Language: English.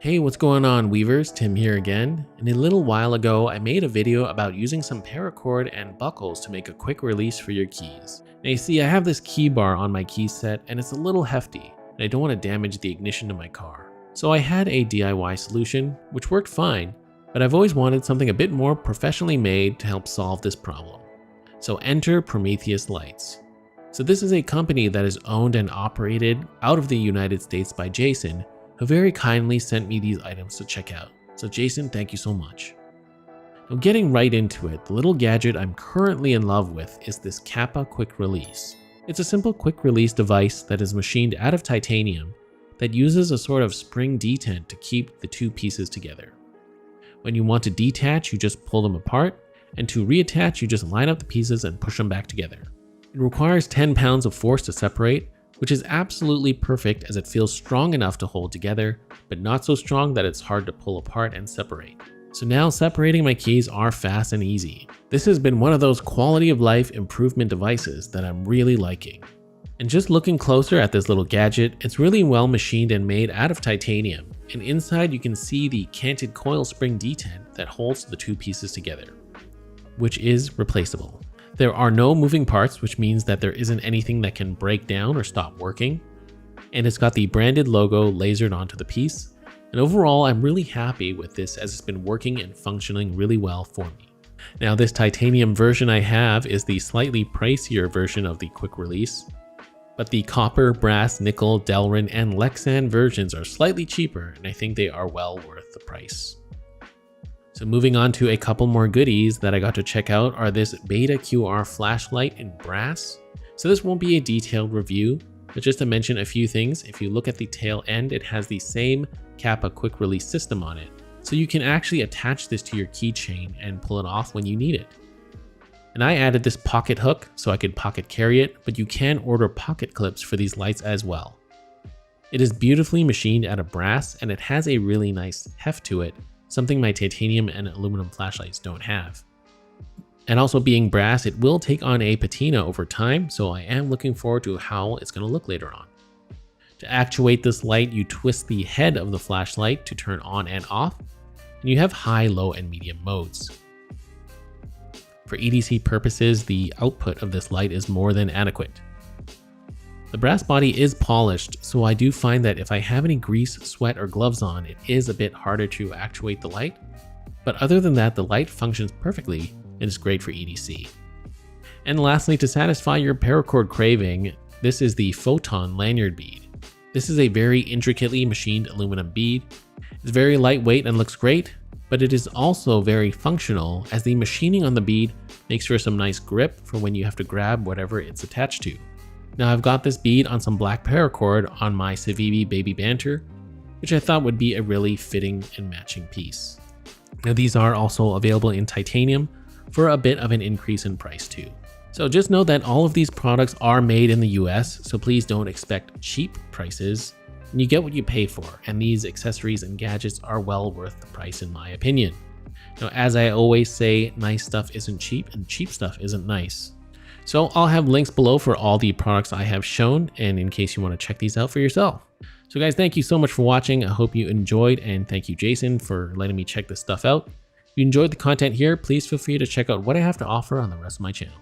Hey, what's going on, Weavers? Tim here again. And a little while ago, I made a video about using some paracord and buckles to make a quick release for your keys. Now you see, I have this key bar on my key set and it's a little hefty, and I don't want to damage the ignition to my car. So I had a DIY solution, which worked fine, but I've always wanted something a bit more professionally made to help solve this problem. So enter Prometheus Lights. So this is a company that is owned and operated out of the United States by Jason, who very kindly sent me these items to check out. So Jason, thank you so much. Now getting right into it, the little gadget I'm currently in love with is this Kappa Quick Release. It's a simple quick release device that is machined out of titanium that uses a sort of spring detent to keep the two pieces together. When you want to detach, you just pull them apart, and to reattach, you just line up the pieces and push them back together. It requires 10 pounds of force to separate, which is absolutely perfect as it feels strong enough to hold together, but not so strong that it's hard to pull apart and separate. So now separating my keys are fast and easy. This has been one of those quality of life improvement devices that I'm really liking. And just looking closer at this little gadget, it's really well machined and made out of titanium, and inside you can see the canted coil spring detent that holds the two pieces together, which is replaceable. There are no moving parts, which means that there isn't anything that can break down or stop working. And it's got the branded logo lasered onto the piece. And overall, I'm really happy with this as it's been working and functioning really well for me. Now this titanium version I have is the slightly pricier version of the quick release, but the copper, brass, nickel, Delrin, and Lexan versions are slightly cheaper, and I think they are well worth the price. So moving on to a couple more goodies that I got to check out are this Beta QR flashlight in brass. So this won't be a detailed review, but just to mention a few things, if you look at the tail end, it has the same Kappa Quick Release system on it. So you can actually attach this to your keychain and pull it off when you need it. And I added this pocket hook so I could pocket carry it, but you can order pocket clips for these lights as well. It is beautifully machined out of brass and it has a really nice heft to it, something my titanium and aluminum flashlights don't have. And also being brass, it will take on a patina over time, so I am looking forward to how it's going to look later on. To actuate this light, you twist the head of the flashlight to turn on and off, and you have high, low, and medium modes. For EDC purposes, the output of this light is more than adequate. The brass body is polished, so I do find that if I have any grease, sweat, or gloves on, it is a bit harder to actuate the light. But other than that, the light functions perfectly and is great for EDC. And lastly, to satisfy your paracord craving, this is the Photon Lanyard bead. This is a very intricately machined aluminum bead. It's very lightweight and looks great, but it is also very functional as the machining on the bead makes for some nice grip for when you have to grab whatever it's attached to. Now I've got this bead on some black paracord on my Civivi Baby Banter, which I thought would be a really fitting and matching piece. Now these are also available in titanium for a bit of an increase in price too. So just know that all of these products are made in the US, so please don't expect cheap prices, and you get what you pay for, and these accessories and gadgets are well worth the price in my opinion. Now as I always say, nice stuff isn't cheap and cheap stuff isn't nice. So I'll have links below for all the products I have shown, and in case you want to check these out for yourself. So guys, thank you so much for watching. I hope you enjoyed, and thank you Jason for letting me check this stuff out. If you enjoyed the content here, please feel free to check out what I have to offer on the rest of my channel.